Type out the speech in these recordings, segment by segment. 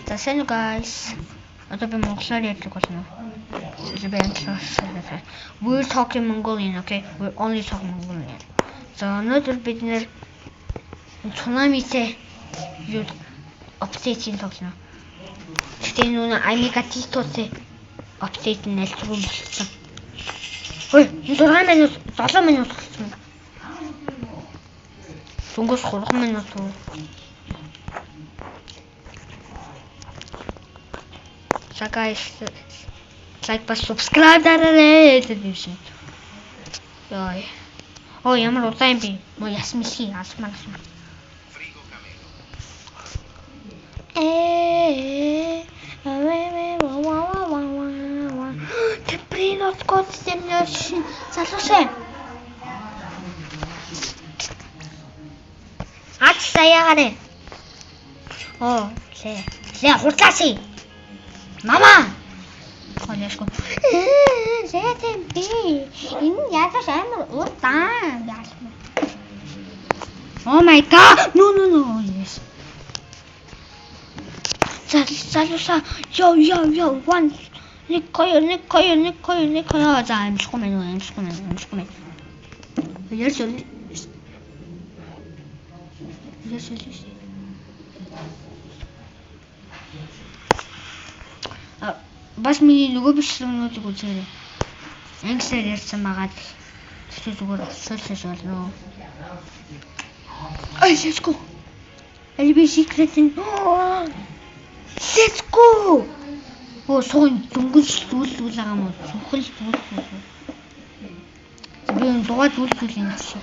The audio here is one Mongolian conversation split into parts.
За сайн уу guys. Одоо би монголоор ярьдаг болно. We're talking Mongolian, okay? We're only talking Mongolian. За өнөөдөр бид нэр цунамитэй юу апдейтийг тоглоно. Тэгтээ нүн Amigatito-тэй апдейт нь аль зүгэн болчихсон. Хөөе, 6 минут, 7 минут болсон. Дөнгөж 3 минут. So guys, like бас subscribe дараарай гэдэг юм. Яа. Оо ямар удаан би. Мо ясмиши асмаа. Тэпринот код сэмнэш. Залуусаа. Ат саягарэ. Оо, ле хурцааси. Мама! Хонешко. Зэтэн би. Энэ ядаж амар удаан яасан. Oh my god. No. Yes. Залуса. Yo. One. Никой. За амжихгүй мэн. Ярьж. Бас миний нөгөө бичлэгнүүдийг үзээрэй. Англиар ярьсан байгаа. Тэгтээ зүгээр солиос болно. Let's go. Элби секретэн. Let's go. Оо суун дүнгэж зүйлүүл байгаа юм уу? Сүхэл зүйлүүл. Би энэ дугаар зүйлүүл юм шиг.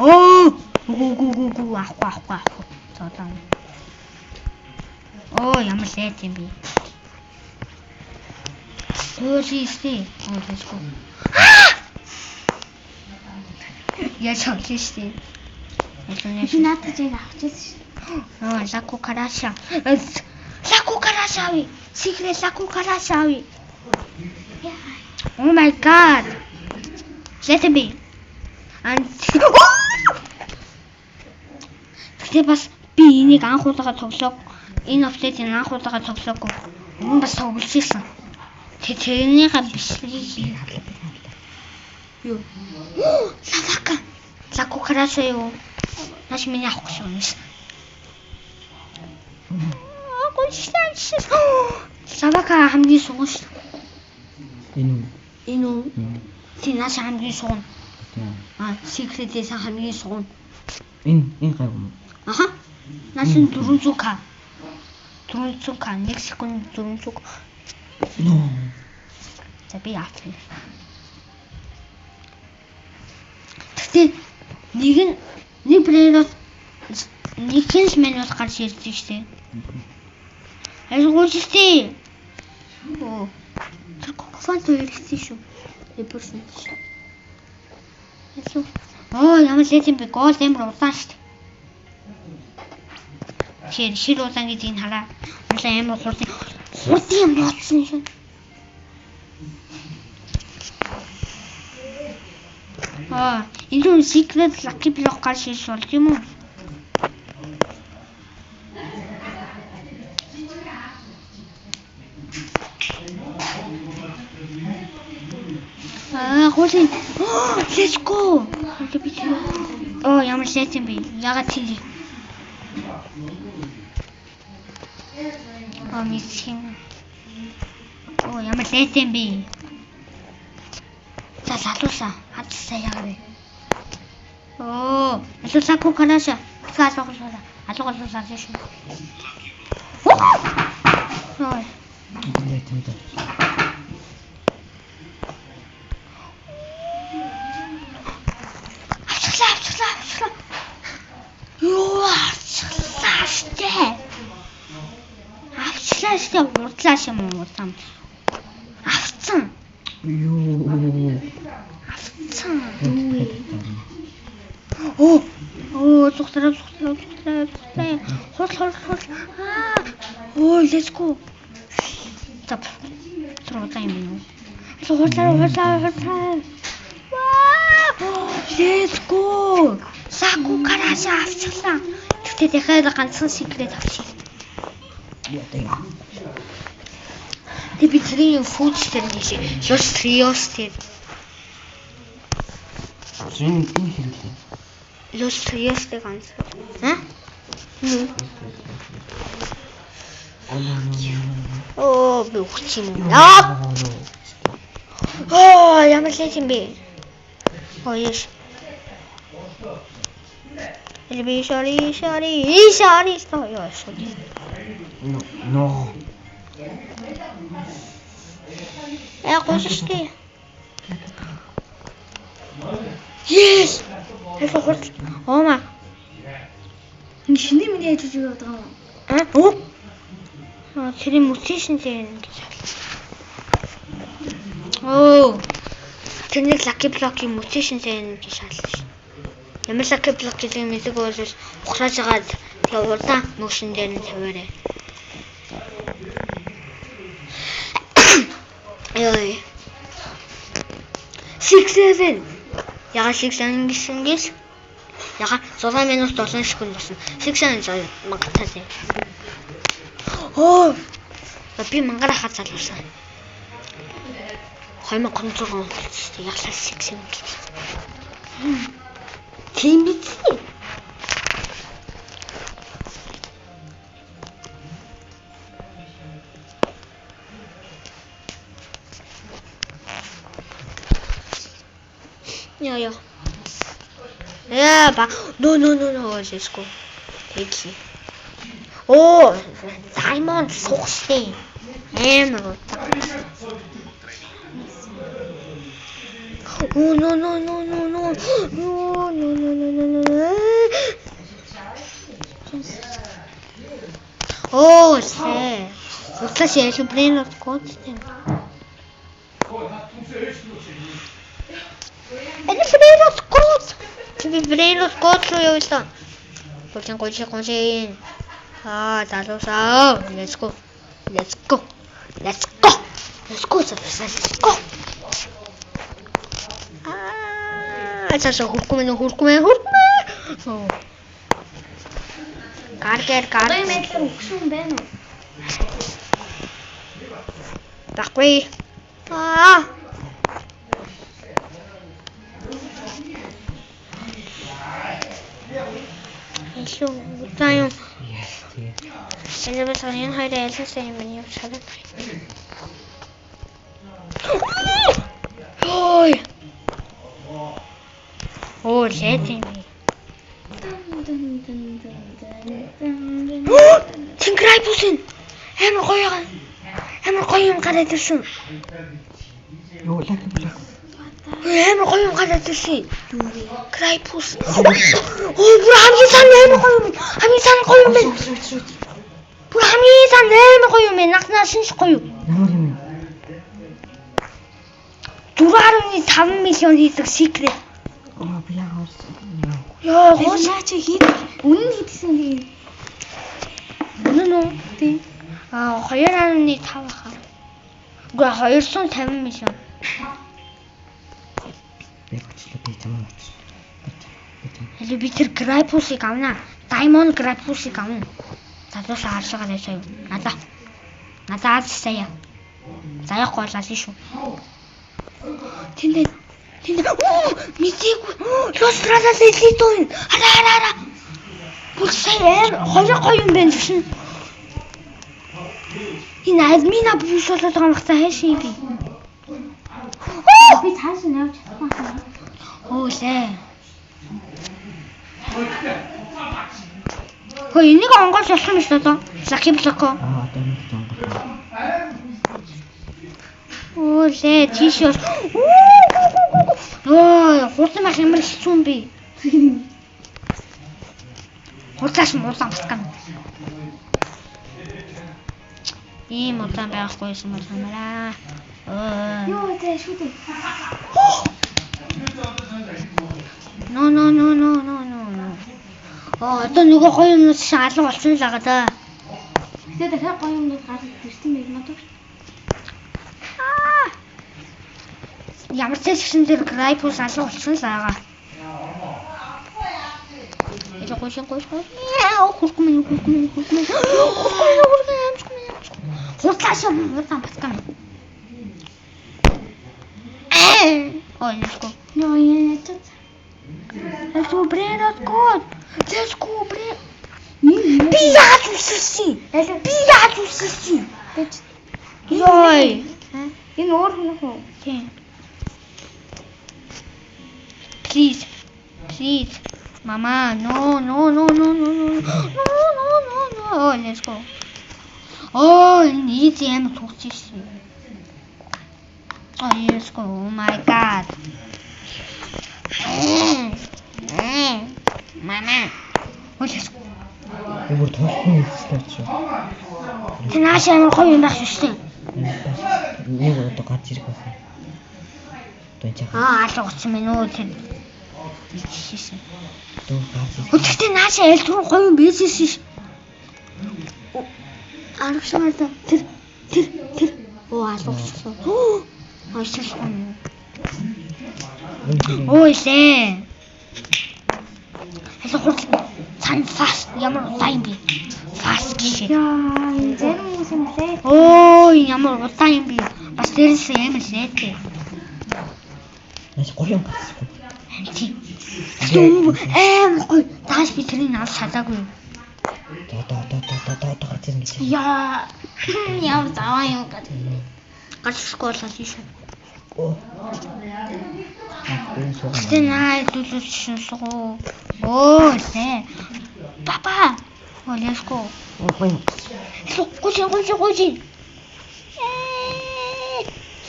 Оо. Гүү ахгүй. Зодон. Оо ямар лээд юм би. Өөлийстэй. Let's go. Я чамчиштэй. Надад яг авчихсан шүү. Лаку карашави. Secret лаку карашави. Oh my god. Let me. And Тэ бас би энийг анх удаага тоглоог. Энэ апдейтыг анх удаага тоглоог. Өмнө бас тоглож ирсэн. Тэрнийхээ бичлэгийг юу? Лаку карашаа юу? Наш миний авах гэж байна. Савака хамгийн суган шүү. Энэ тий наш хамгийн суган. Секретээс хамгийн суган. Энэ гайгүй. Аха. Наш 400к. 400к. 1 секунд 400к. No. За би яах вэ? Тэгтээ нэг плеерос нэг минут гарч ирдэг штэ. Айгууштэй. Оо. Тэр кофант ирсэн шүү. Эпэрсэн шүү. Ясуу. Оо ямар лэжин би гол амар удаан штэ. Шир удаан гэдгийг хараа. Амар хурдан моцсон шүү. Энэ secret lucky block гарч ирж болж юм уу? Хөөе. Let's go. Оо ямар лэжин би. Ягаад тийм. Мисин. Оо ямар лэжин би. За залуусаа хатсаа яагаад. Оо, лаку караша. Алгуулсаа. Алгуулсаа шүү. Ой. Авчлаа. Юу авчлаа штэ. Авчлаа штэ урдлаа юм уу сам. Авцсан. Юу. Авцсан. Оо, цухтраа. Хол. Оо, let's go. Стоп. Трогай меня. Хол. Let's go. Саку караша авчлаа. Тэгтээ дахиад ганцхан секрет авчих. Яа. Тэг бидний фүүчтэй нэг Los Rios тэр. Зин хэлээ. Los Rios-тэй ганц. Аа? Оо, би өгч юм уу? Оо, ямар лээ юм бэ? Оо, яш. Элби шори. Яаш. No. Гоштой. Yes. Хэвээ. Ома. Шинэ миний ажиж яваад байгаа юм. Аа? Оо. Тэр мотивашн дээр ингэж. Оо. Тэрний Lucky Block-ийн мотивашн дээр ингэж шаарлаа ш. Ямар Lucky Block гэдэг юм хэлэг бол ухрааж агаад тэгээ удаан motion дээр нь тавиарай. Ой. 6-7. Яга 6-7 гисэн. Яга 6 минут 7 секунд болсон. 6-7 магтаа. Оо. Би мангаараа хаа залуурсан. 2300 он болчихсон. Яглаа 6-7. Тийм биз? Ja. Ja, ba. No, let's go. Take it. Oh, Diamond сугстэй. Амар. Oh, no. Oh, сэ. Хутас ял брэн от коцтэй. Брейнос коц юу вэ? Гочин. Залуусаа. Let's go. Цаашаа хүрхгүй мэн. Каргер. Одоо мэдлэр өгсөн байна уу? Баггүй. Илүү удаан юм. Энэ бас энэ хоёрын айлсан юм байна явж хараад. Ой. Оо, лэтим. Тинграй бусын. Амар гоё юм гараад ирсэн. Юу Lucky Block. Амар гоё юм гараад ирсэн. Крайпус. Оо, бүр хамгийн сайн амар гоё юм. Бүр хамгийн сайн амар гоё юм. Нагнаа шинж гоё. Ямар юм? 4.5 миллион хийдэг secret. Би яагаад Яа, Наач хийд. Үнэн хийдсэн юм. үнэн үү? Тийм. 2.5 хаа. Үгүй 250 миллион. би чамаа. Хэл би тэр Grapus-ыг авнаа. Diamond Grapus-ыг авна. Залуус харшаагаа яшаа юу? Надад сая. Заяхгүй болоо шүү. Тэнд мэдээгүй. Лостралаас элитүүн. Араа. Бүр сайн хоёр гоё юм байна гэсэн. Энэ админа бүс болоод байгаа юм хацаа хайшин би. Би цааш нь явж чадахгүй. Оо лээ. Хөөе энийг онгоос болох юм шүү дээ. Lucky Block. Одоо нэг онгол. Оо лээ тийш. Оо хурдмах ямар хэцүү юм бэ? Хурдаас муулан басгана. Ийм удаан байхгүй юм бол хамаараа. Юу вэ шүү дээ. No. Одоо нөгөө гоё юмнууд шиг алга болсон л байгаа да. Тэгээд дахиад гоё юмнууд гарч ирсэн байх надад. Ямар ч гэсэн тэр Grapus алга болсон л байгаа. Яа, гойш. Яа, хүрхгүй. наашаа удаан батгам. Ой, let's go. Яа яа. Let's go, Brad, let's go. Let's go, Brad. Би яаж үсэлсэн? Би яаж үсэлсэн? Йой. Энэ өөр хүн үү? Тийм. Please. Please. Mama, no. Oh, let's go. Oh, easy am туучих. Oh, let's go. Oh my god. Mama. Oh, let's go. Өөр толхон ихлээч. Тэнаш амар гоё юм байх шүү дээ. Нэг удаа гарч ирэх байсан. Тэнцээ. Алга утсан мэн үү тэр. Шишээ. Дөө гарч ирэх. Өчигдөр наашаа аль түрүү гоё юм байсан шиш. Аргашмаа тэр. Оо алга утсан. Ой шишээ. Ой лээ. Алга хурц. Цан фаст ямар удаан би. Фаст гişi. Яа, энэ зарим хүмүүс юм лээ. Ой ямар удаан юм би. Бас дээрээс амар лээтэй. Наач гоё юм гарсан. Амти. Амар гоё. Тааш би тэрийг авч чадаагүй. Доо гарч ирнэ гэж. Яа. Яа заваа юм гад. Гарч школоо тийш. Оо. Стенай дүүлүүлсэн суу. Оо лээ. Папа. Oh, let's go. Гоё. Гуйжин.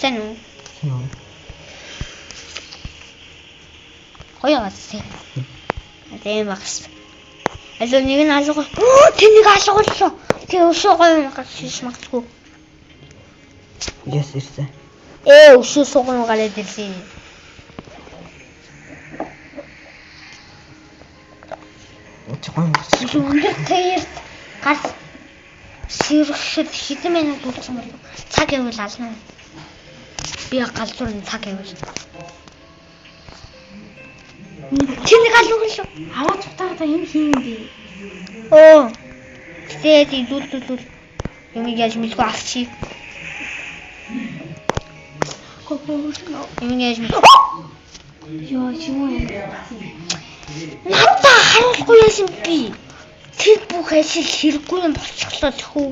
Сэн. Хоёроо. Адэм багс. Алуу нэг нь алга. Тэнийг алгуулсан. Тэгээ өшөө гоё гарч магадгүй. Яс ирсэн. Өшөө сууган гараад ирсэн. Гоё гарсан. Өндөр тэр гар ширхшид хэдэн минут дуулсан бол цаг явуул ална. Би галзуур цаг явуул. Чиний галуур шүү. Аваад цутаадаа юм хийм би. Оо. Тэгээд дүүл. Юм яаж мэдгүй авчи. Юм яаж мэдгүй. Яа, чимээ юм. Надаа харуулахгүй яасан би. Тэр бүх ажил хэрэггүй юм болчихлоо тэхүү.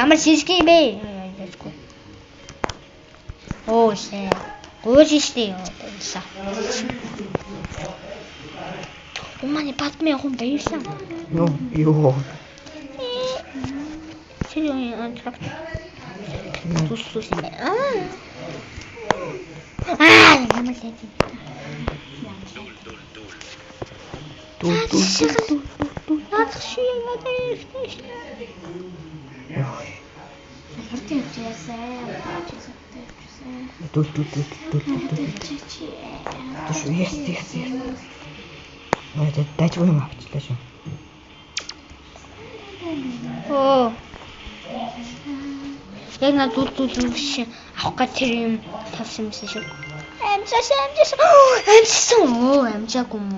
Ямар шишгий бэ? Оо шээ. Гоош штий яасан. Уманы батмын хүн байсан. Юу. Чи юу антрак. Тус юм. Ямар лээ. Дүү. Наадах шиг яагаад ирсэн. Хурдан явчихсан. Дүү. Чи. Түш yes. Надад дайггүй юм авчлаа шүү. Оо. Яг над дүүл биш авах гэж тэр юм тавьсан юмсан шүү. Амжсан. Оо, амжаагүй юм.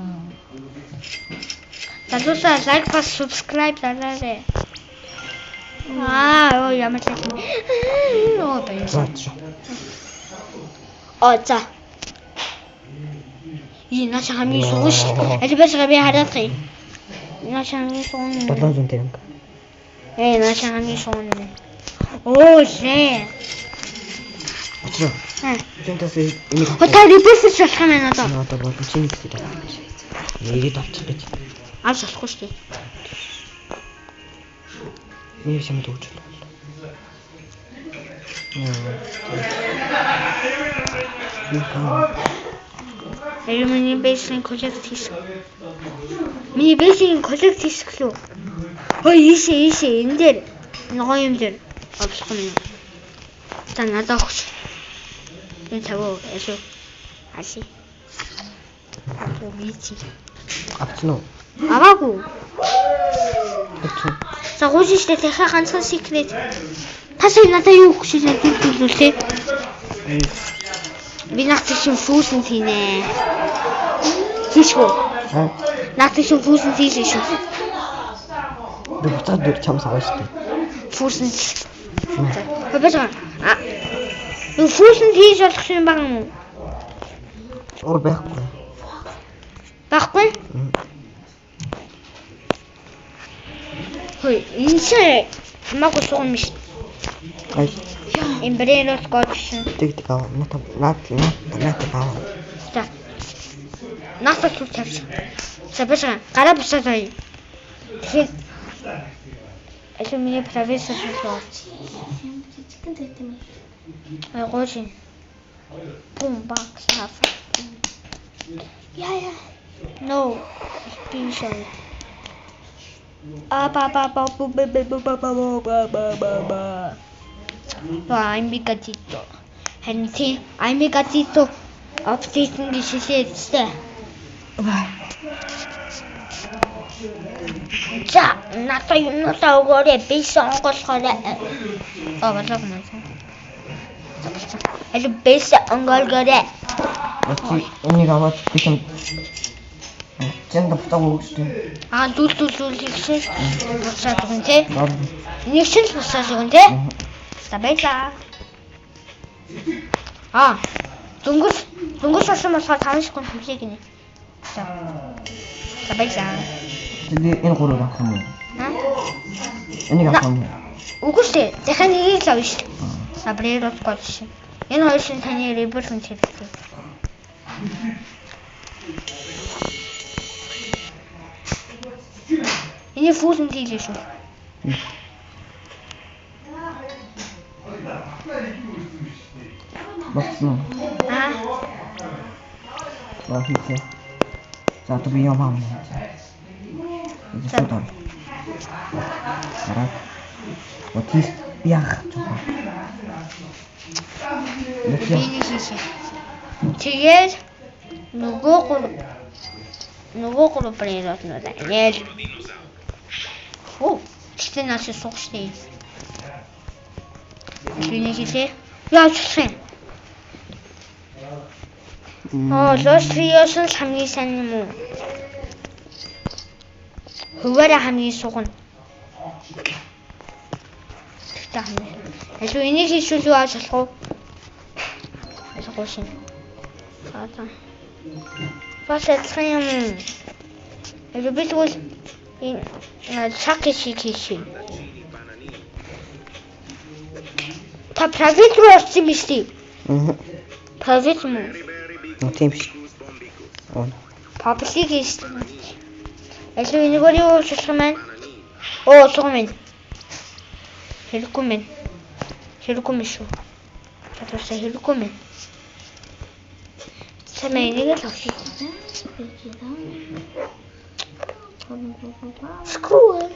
Залуусаа лайк бас subscribe дараарай. Оо ямар ч юм. Оо баярлалаа. За. Наач хамгийн сууж шүү. Алибас би хараад гэй. Наач хамгийн сууж. 700 төгрөг. Наач хамгийн сууж. Оо лээ. Очроо. Тэнтэс энийг Хотаа репорт болох юм байна одоо. одоо болон чинь гэдэг. Нэгэд авчих гэж. Авч болохгүй шүү дээ. Нэр юм дүүж. Миний бэйсийн коллект хийсэн. Миний бэйсийн коллект хийсгэлөө. Ой ийшээ энэ дээр нөгөө юм дээр авчих юм. За надад өгч. Энэ цагаа яшоо. Аси. Апо бийчи. Авчихна уу? Аваагүй. Авчих. За гоош штэ дахиад ганцхан секрет. Тасаа надад юу өгч шээ дүүлүүлээ. Би нахтай шин фүүсэн тийнэ. Тийшгүй. Нахтай шин фүүсэн тийшээ шүү. буцаад дөр чамс аваа штэ. Фүүсэн. Хөөе. Энэ фүүсэн хийж болох юм баг юм уу? Өөр байхгүй. Баггүй? Хөөе, энэ чинь хамаагүй сугам биш. Ай. Имбрелос гоцсон. Тэг аа наад аа. За. Нахта сул тавьчих. За башаа гараа бусаад бай. Тэгэхээр энэ миний профессор шүү. Жижигхэн тайтай юм. Гоочин. Бум бакс хаф. Яа. No. Спешиал. Аймикатито. Хэнти аймикатито оптикийн гişişээ. За, надад юмнуудаа өгөөрэй. Би сонгоолохоорой. Болоо юм. Аль бэс онгоолгоорой. Энийг аваад би юм. Чэнд буцааг өгчтэй. Дүүл хийсэн. Буцаад өгөн тий. Нэг шил буцаад өгөн тий. За баярлаа. Дөнгөж шашин болохоор 5 секунд хүлэе гинэ. За баярлаа. Тэгээ энэ гурав авах юм уу? Энийг авах юм уу? Үгүй шүү. Дахиад нэгийг л авна шүү. Сабрерос гоцсон. Энэ хоёр шин таны реберхэн хэрэгтэй. Энэ фүүсэн хийлээ шүү. Багсан. Багсан. За то би яваа. За. Араа. Вот есть яах. Тэгээд нөгөө гурав прерод нөө яа. Чи наш суугчтэй. Чиний хийлээ. Яачихсан. Лос Риос л хамгийн сайн юм уу? Хуваараа хамгийн сугна. Эсвэл энийг хийшүүл юу ааш болох уу? Асуух шин. Фата. Фасадлах юм. Би тэгвэл энэ чак хийшээ. Та правит руу орсон биз дээ. Правит юм уу? Тийм биш. Паблик хийсэн. Эсвэл энийг юу хийх юм бэ? Сугам байна. Хэрэггүй мэн. Хэрэггүй мэн шүү. Чадварсаа хэрэггүй мэн. Сэмээ нэг л авчих. Скруу.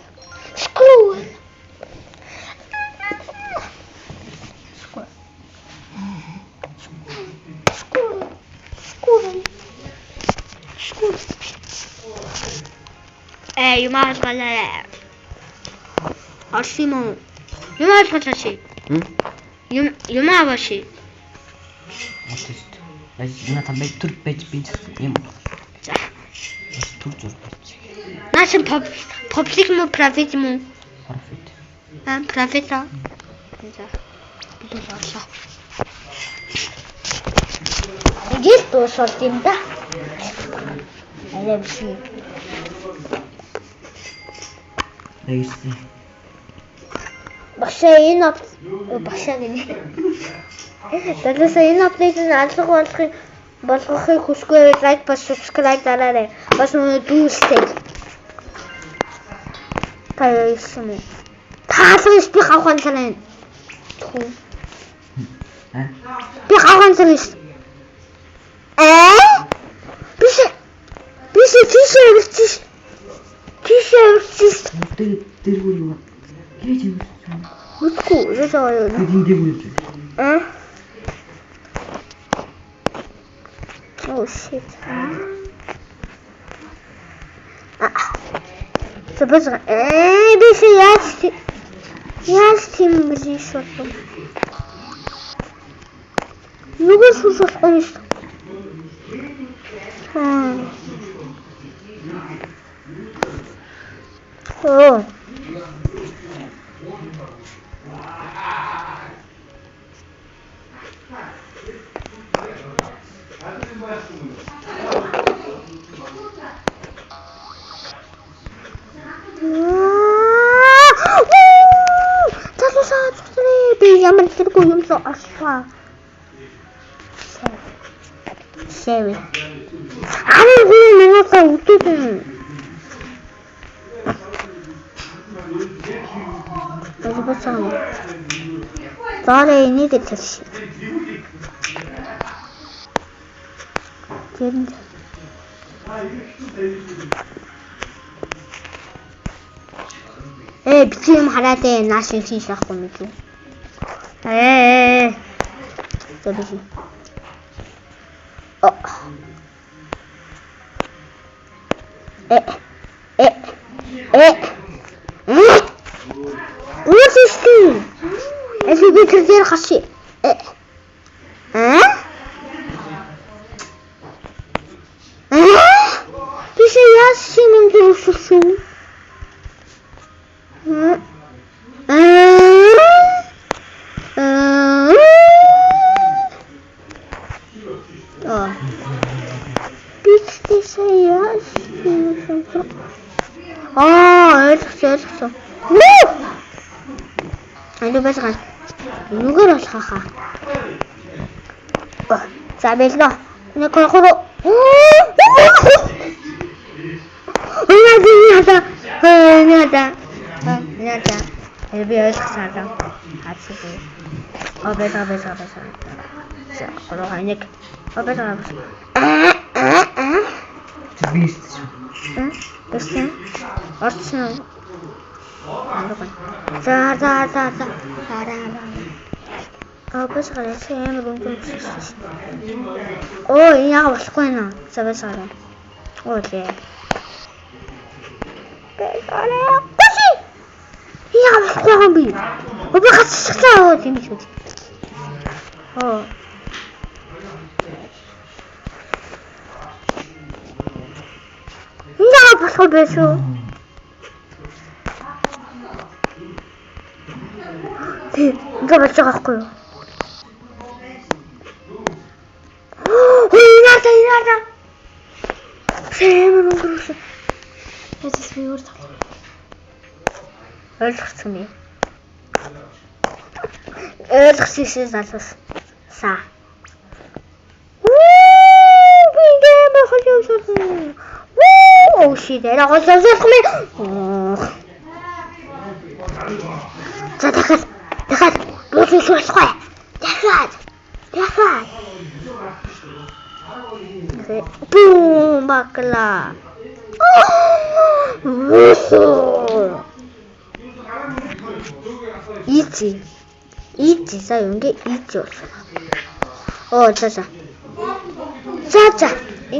Юмаа галаа. Арсимо. Юмаа галааши. Юмаа баши. Артист. На там байтур бэж юм. За. Тур зур. Насан паблик мо профит мо. Профит. Профита. За. Би болоо. Игэл дуусалт юм да. Алевси. Эйси. Башаа энэ башаа гэнэ. Тэгээс энэ апдейтыг алга болгохыг хүсгүй лайк бас subscribe дараарай. Бас дүүстэй. Таяасан. Таалж би хавхан санаа. Би хавхан санаа. Тийш. Тэр юу? Гэж юм. Үгүй ээ заяа. Oh shit. Забез. Биш яаж тийм биш шүү. Нүгэл шүүс болохгүй юм шүү. Би ямар зэрэг юм соо ашаа. Сэвэ. Минутаа үтэн. Бацаа. Зарэ энийг хэлсэн. Тэнд. Би юм хараад нааш шин шахахгүй юм шүү. Тэбиши. What is this? As you get there, Hashi. This is Yasin and Joshua. Ойлгосон. Аюу байсан. Нүгээр болохоо. За бэлнэ. Нэг хуруу. Яда. Би ойлгосон. Хацгүй. Бэса. За хуруу ханек. Бэса. Бис. Бэса. Орсон. За. Бэса гараас амар өнгөрсөн шүү. Яа болохгүй наа. За бэса. Лээ. Бэса. Яа болохгүй юм би. Би хацчихсан тийм шүү. Яа болохгүй байсан. Ингээ болж байгаа хгүй юу? Инаа. Сэмэн өнгөрсөн. Яцс би өөр тал. Ойлгосон би. Ойлгосон залуус. Са. Би дэмэ хөлөөсөн. Шидээр агуулсан юм. За дахиад бууж болохгүй. Дахиад. Бум бакла. Ити сая ингээ ити болсон. За.